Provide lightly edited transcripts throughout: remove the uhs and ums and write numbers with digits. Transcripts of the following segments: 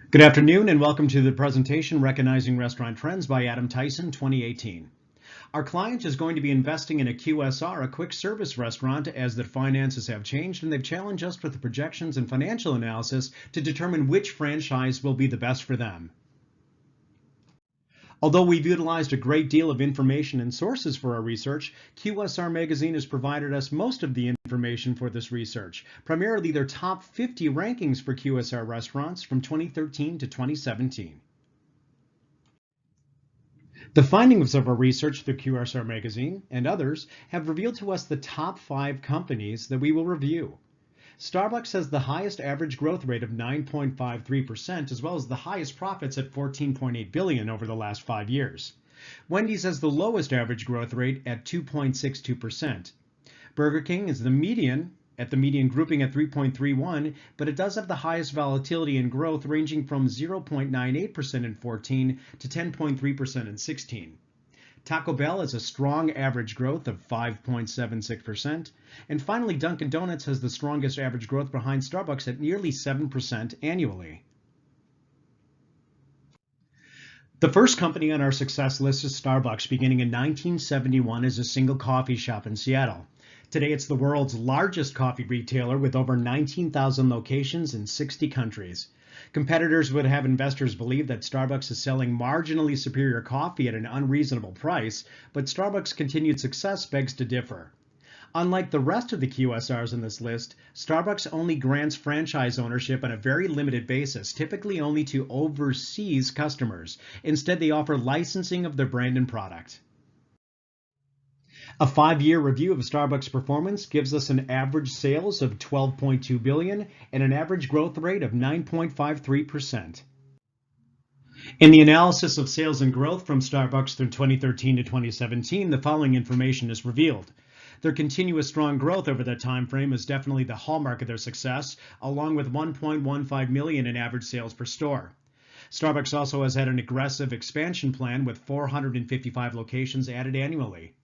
Good afternoon and welcome to the presentation Recognizing Restaurant Trends by Adam Tyson 2018. Our client is going to be investing in a QSR, a quick service restaurant, as their finances have changed and they've challenged us with the projections and financial analysis to determine which franchise will be the best for them. Although we've utilized a great deal of information and sources for our research, QSR Magazine has provided us most of the information for this research, primarily their top 50 rankings for QSR restaurants from 2013 to 2017. The findings of our research through QSR Magazine and others have revealed to us the top 5 companies that we will review. Starbucks has the highest average growth rate of 9.53%, as well as the highest profits at $14.8 billion over the last 5 years. Wendy's has the lowest average growth rate at 2.62%. Burger King is the median grouping at 3.31, but it does have the highest volatility in growth, ranging from 0.98% in 14 to 10.3% in 16. Taco Bell has a strong average growth of 5.76%. And finally, Dunkin' Donuts has the strongest average growth behind Starbucks at nearly 7% annually. The first company on our success list is Starbucks, beginning in 1971 as a single coffee shop in Seattle. Today, it's the world's largest coffee retailer with over 19,000 locations in 60 countries. Competitors would have investors believe that Starbucks is selling marginally superior coffee at an unreasonable price, but Starbucks' continued success begs to differ. Unlike the rest of the QSRs in this list, Starbucks only grants franchise ownership on a very limited basis, typically only to overseas customers. Instead, they offer licensing of their brand and product. A 5-year review of Starbucks' performance gives us an average sales of $12.2 billion and an average growth rate of 9.53%. In the analysis of sales and growth from Starbucks through 2013 to 2017, the following information is revealed. Their continuous strong growth over that time frame is definitely the hallmark of their success, along with $1.15 million in average sales per store. Starbucks also has had an aggressive expansion plan with 455 locations added annually.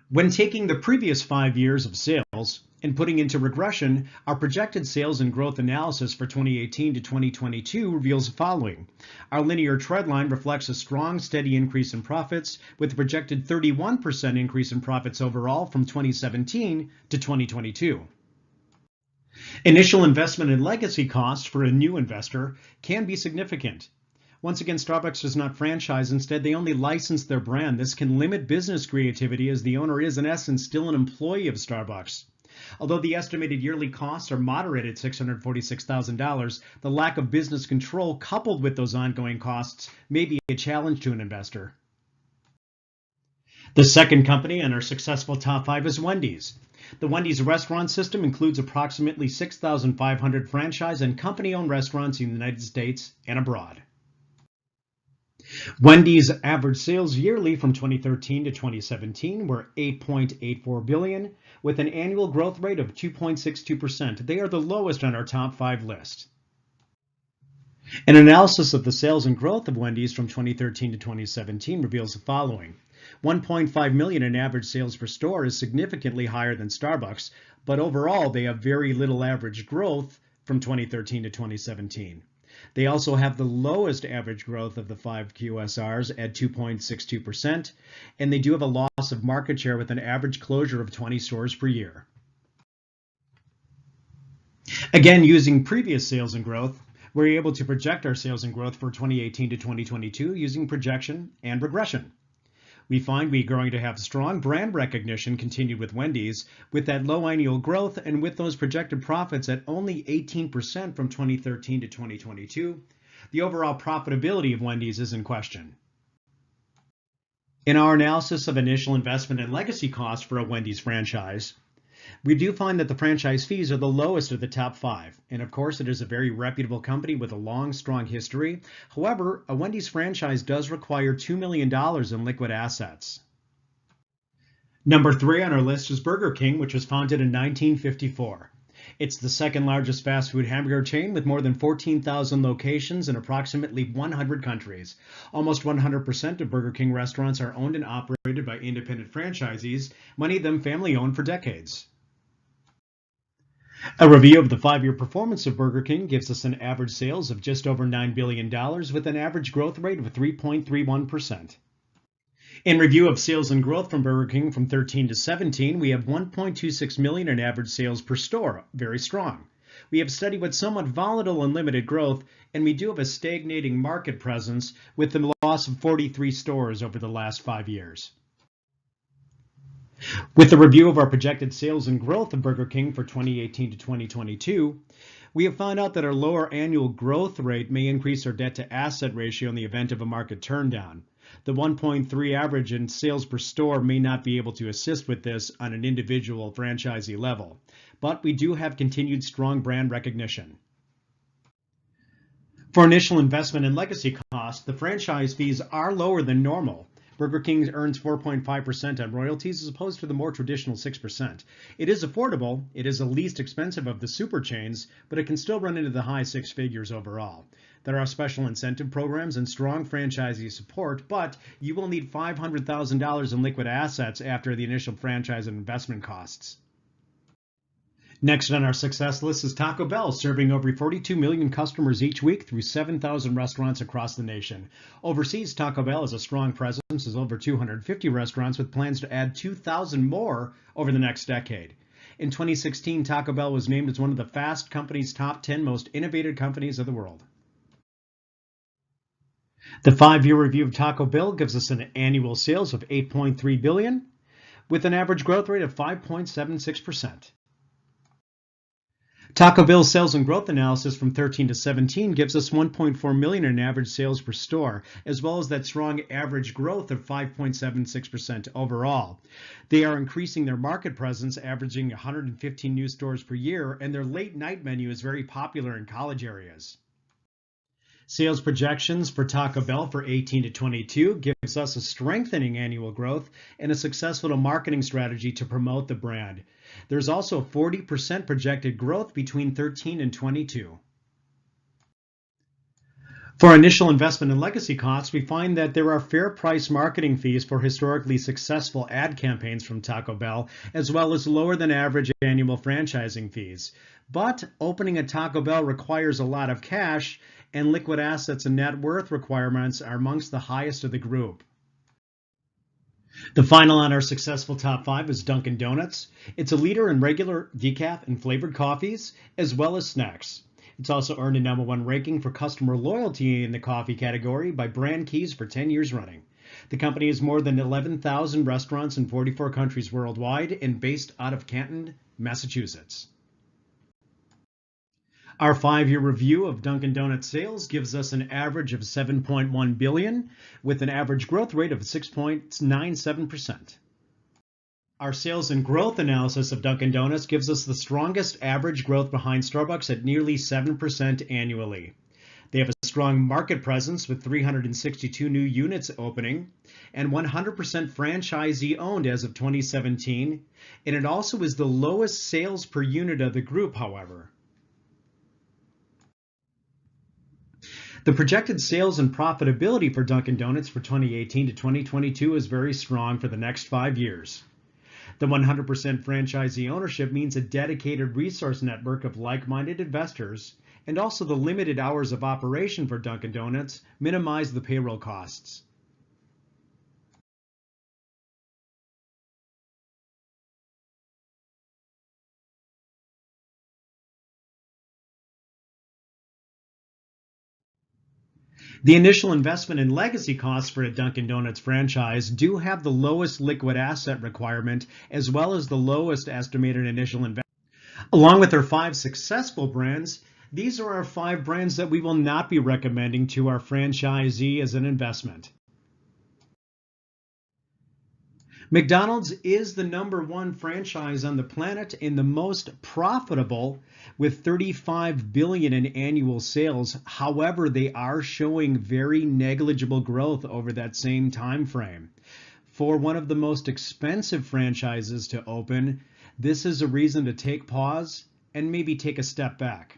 When taking the previous 5 years of sales and putting into regression, our projected sales and growth analysis for 2018 to 2022 reveals the following. Our linear trend line reflects a strong, steady increase in profits, with a projected 31% increase in profits overall from 2017 to 2022. Initial investment and legacy costs for a new investor can be significant. Once again, Starbucks does not franchise. Instead, they only license their brand. This can limit business creativity as the owner is, in essence, still an employee of Starbucks. Although the estimated yearly costs are moderate at $646,000, the lack of business control coupled with those ongoing costs may be a challenge to an investor. The second company on our successful top 5 is Wendy's. The Wendy's restaurant system includes approximately 6,500 franchise and company-owned restaurants in the United States and abroad. Wendy's average sales yearly from 2013 to 2017 were $8.84 billion, with an annual growth rate of 2.62%. They are the lowest on our top 5 list. An analysis of the sales and growth of Wendy's from 2013 to 2017 reveals the following. $1.5 million in average sales per store is significantly higher than Starbucks, but overall they have very little average growth from 2013 to 2017. They also have the lowest average growth of the 5 QSRs at 2.62%, and they do have a loss of market share with an average closure of 20 stores per year. Again, using previous sales and growth, we're able to project our sales and growth for 2018 to 2022 using projection and regression. We find we're going to have strong brand recognition continued with Wendy's, with that low annual growth and with those projected profits at only 18% from 2013 to 2022. The overall profitability of Wendy's is in question. In our analysis of initial investment and legacy costs for a Wendy's franchise, we do find that the franchise fees are the lowest of the top 5. And of course, it is a very reputable company with a long, strong history. However, a Wendy's franchise does require $2 million in liquid assets. Number 3 on our list is Burger King, which was founded in 1954. It's the second largest fast food hamburger chain with more than 14,000 locations in approximately 100 countries. Almost 100% of Burger King restaurants are owned and operated by independent franchisees, many of them family-owned for decades. A review of the 5-year performance of Burger King gives us an average sales of just over $9 billion with an average growth rate of 3.31%. In review of sales and growth from Burger King from 13 to 17, we have 1.26 million in average sales per store, very strong. We have steady but somewhat volatile and limited growth, and we do have a stagnating market presence with the loss of 43 stores over the last 5 years. With the review of our projected sales and growth of Burger King for 2018 to 2022, we have found out that our lower annual growth rate may increase our debt to asset ratio in the event of a market turndown. The 1.3 average in sales per store may not be able to assist with this on an individual franchisee level, but we do have continued strong brand recognition. For initial investment and legacy costs, the franchise fees are lower than normal. Burger King earns 4.5% on royalties as opposed to the more traditional 6%. It is affordable, it is the least expensive of the super chains, but it can still run into the high 6 figures overall. There are special incentive programs and strong franchisee support, but you will need $500,000 in liquid assets after the initial franchise and investment costs. Next on our success list is Taco Bell, serving over 42 million customers each week through 7,000 restaurants across the nation. Overseas, Taco Bell has a strong presence as over 250 restaurants with plans to add 2,000 more over the next decade. In 2016, Taco Bell was named as one of the Fast Company's top 10 most innovative companies of the world. The 5-year review of Taco Bell gives us an annual sales of $8.3 billion with an average growth rate of 5.76%. Taco Bell's sales and growth analysis from 13 to 17 gives us 1.4 million in average sales per store, as well as that strong average growth of 5.76% overall. They are increasing their market presence, averaging 115 new stores per year, and their late night menu is very popular in college areas. Sales projections for Taco Bell for 18 to 22 gives us a strengthening annual growth and a successful marketing strategy to promote the brand. There's also 40% projected growth between 13 and 22. For initial investment and legacy costs, we find that there are fair price marketing fees for historically successful ad campaigns from Taco Bell, as well as lower than average annual franchising fees. But opening a Taco Bell requires a lot of cash, and liquid assets and net worth requirements are amongst the highest of the group. The final on our successful top 5 is Dunkin' Donuts. It's a leader in regular, decaf, and flavored coffees, as well as snacks. It's also earned a #1 ranking for customer loyalty in the coffee category by Brand Keys for 10 years running. The company has more than 11,000 restaurants in 44 countries worldwide and based out of Canton, Massachusetts. Our 5-year review of Dunkin' Donuts sales gives us an average of $7.1 billion with an average growth rate of 6.97%. Our sales and growth analysis of Dunkin' Donuts gives us the strongest average growth behind Starbucks at nearly 7% annually. They have a strong market presence with 362 new units opening and 100% franchisee owned as of 2017, and it also is the lowest sales per unit of the group, however. The projected sales and profitability for Dunkin' Donuts for 2018 to 2022 is very strong for the next 5 years. The 100% franchisee ownership means a dedicated resource network of like-minded investors, and also the limited hours of operation for Dunkin' Donuts minimize the payroll costs. The initial investment and legacy costs for a Dunkin' Donuts franchise do have the lowest liquid asset requirement as well as the lowest estimated initial investment. Along with our 5 successful brands, these are our 5 brands that we will not be recommending to our franchisee as an investment. McDonald's is the #1 franchise on the planet and the most profitable with $35 billion in annual sales. However, they are showing very negligible growth over that same time frame. For one of the most expensive franchises to open, this is a reason to take pause and maybe take a step back.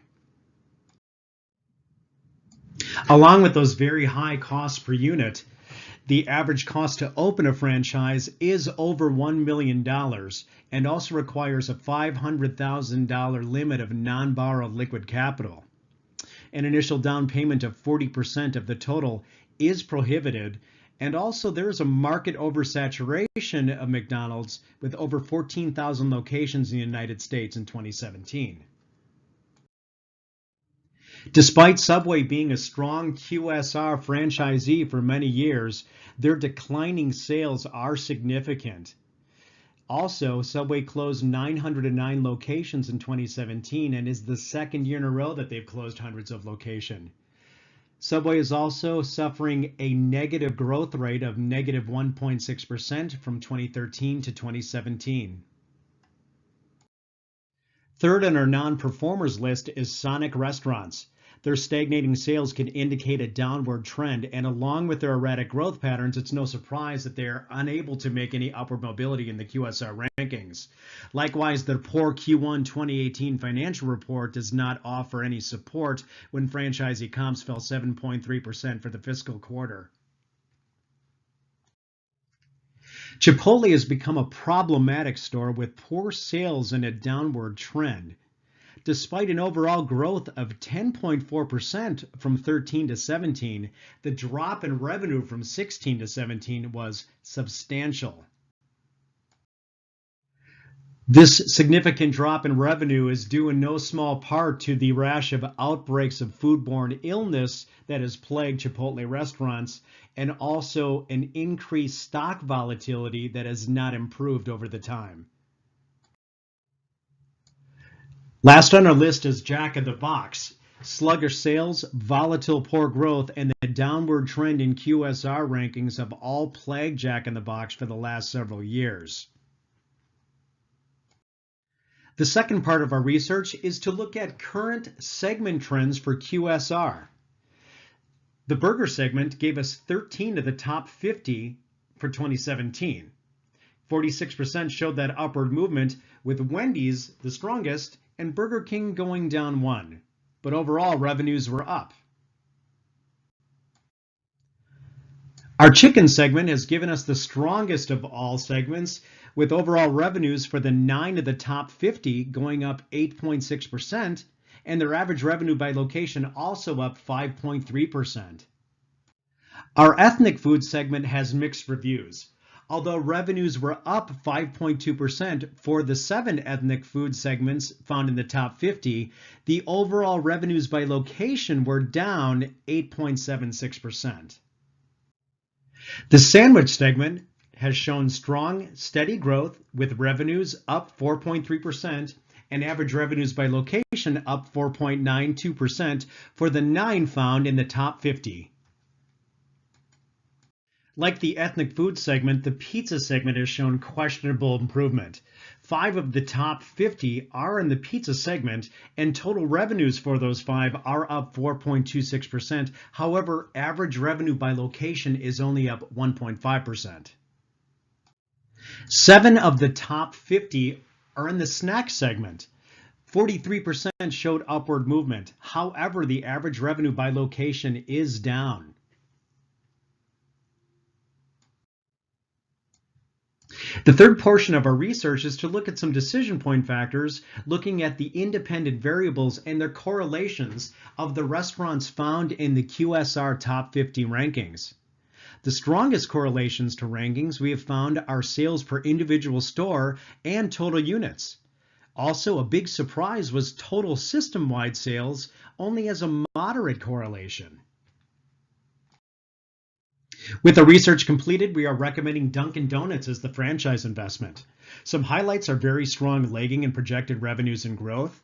Along with those very high costs per unit, The average cost to open a franchise is over $1 million and also requires a $500,000 limit of non-borrowed liquid capital. An initial down payment of 40% of the total is prohibited, and also there is a market oversaturation of McDonald's with over 14,000 locations in the United States in 2017. Despite Subway being a strong QSR franchisee for many years, their declining sales are significant. Also, Subway closed 909 locations in 2017 and is the second year in a row that they've closed hundreds of locations. Subway is also suffering a negative growth rate of negative 1.6% from 2013 to 2017. Third on our non-performers list is Sonic Restaurants. Their stagnating sales can indicate a downward trend, and along with their erratic growth patterns, it's no surprise that they are unable to make any upward mobility in the QSR rankings. Likewise, their poor Q1 2018 financial report does not offer any support when franchisee comps fell 7.3% for the fiscal quarter. Chipotle has become a problematic store with poor sales and a downward trend. Despite an overall growth of 10.4% from 13 to 17, the drop in revenue from 16 to 17 was substantial. This significant drop in revenue is due in no small part to the rash of outbreaks of foodborne illness that has plagued Chipotle restaurants, and also an increased stock volatility that has not improved over the time. Last on our list is Jack in the Box. Sluggish sales, volatile poor growth, and the downward trend in QSR rankings have all plagued Jack in the Box for the last several years. The second part of our research is to look at current segment trends for QSR. The burger segment gave us 13 of the top 50 for 2017. 46% showed that upward movement, with Wendy's the strongest and Burger King going down 1. But overall, revenues were up. Our chicken segment has given us the strongest of all segments, with overall revenues for the 9 of the top 50 going up 8.6%, and their average revenue by location also up 5.3%. Our ethnic food segment has mixed reviews. Although revenues were up 5.2% for the 7 ethnic food segments found in the top 50, the overall revenues by location were down 8.76%. The sandwich segment has shown strong, steady growth, with revenues up 4.3% and average revenues by location up 4.92% for the 9 found in the top 50. Like the ethnic food segment, the pizza segment has shown questionable improvement. 5 of the top 50 are in the pizza segment, and total revenues for those 5 are up 4.26%. However, average revenue by location is only up 1.5%. 7 of the top 50 are in the snack segment. 43% showed upward movement. However, the average revenue by location is down. The third portion of our research is to look at some decision point factors, looking at the independent variables and their correlations of the restaurants found in the QSR top 50 rankings. The strongest correlations to rankings we have found are sales per individual store and total units. Also, a big surprise was total system-wide sales only has a moderate correlation. With the research completed, we are recommending Dunkin' Donuts as the franchise investment. Some highlights are very strong lagging and projected revenues and growth.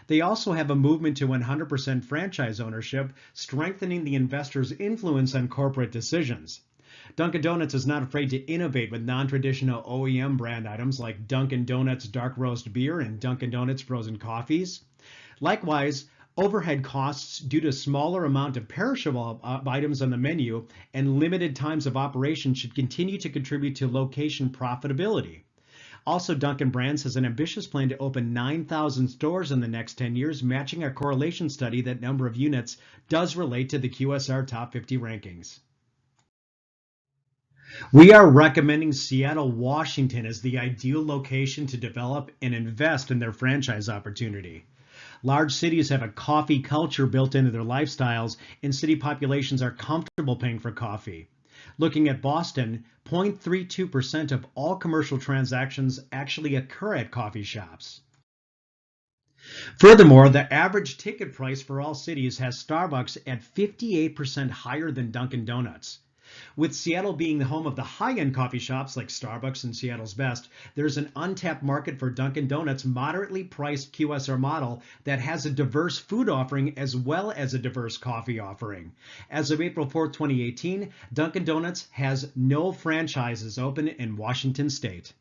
They also have a movement to 100% franchise ownership, strengthening the investor's influence on corporate decisions. Dunkin' Donuts is not afraid to innovate with non-traditional OEM brand items like Dunkin' Donuts dark roast beer and Dunkin' Donuts frozen coffees. Likewise, overhead costs due to smaller amount of perishable items on the menu and limited times of operation should continue to contribute to location profitability. Also, Dunkin' Brands has an ambitious plan to open 9,000 stores in the next 10 years, matching our correlation study that number of units does relate to the QSR top 50 rankings. We are recommending Seattle, Washington as the ideal location to develop and invest in their franchise opportunity. Large cities have a coffee culture built into their lifestyles, and city populations are comfortable paying for coffee. Looking at Boston, 0.32% of all commercial transactions actually occur at coffee shops. Furthermore, the average ticket price for all cities has Starbucks at 58% higher than Dunkin' Donuts. With Seattle being the home of the high-end coffee shops like Starbucks and Seattle's Best, there's an untapped market for Dunkin' Donuts' moderately priced QSR model that has a diverse food offering as well as a diverse coffee offering. As of April 4th, 2018, Dunkin' Donuts has no franchises open in Washington state.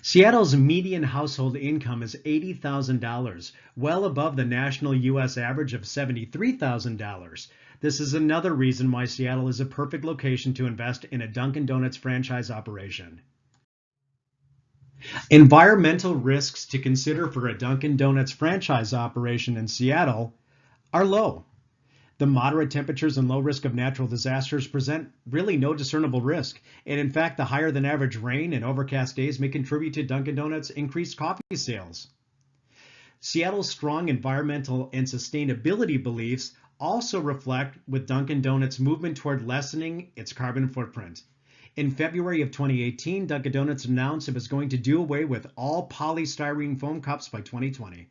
Seattle's median household income is $80,000, well above the national U.S. average of $73,000. This is another reason why Seattle is a perfect location to invest in a Dunkin' Donuts franchise operation. Environmental risks to consider for a Dunkin' Donuts franchise operation in Seattle are low. The moderate temperatures and low risk of natural disasters present really no discernible risk. And in fact, the higher than average rain and overcast days may contribute to Dunkin' Donuts' increased coffee sales. Seattle's strong environmental and sustainability beliefs also reflect with Dunkin' Donuts' movement toward lessening its carbon footprint. In February of 2018, Dunkin' Donuts announced it was going to do away with all polystyrene foam cups by 2020.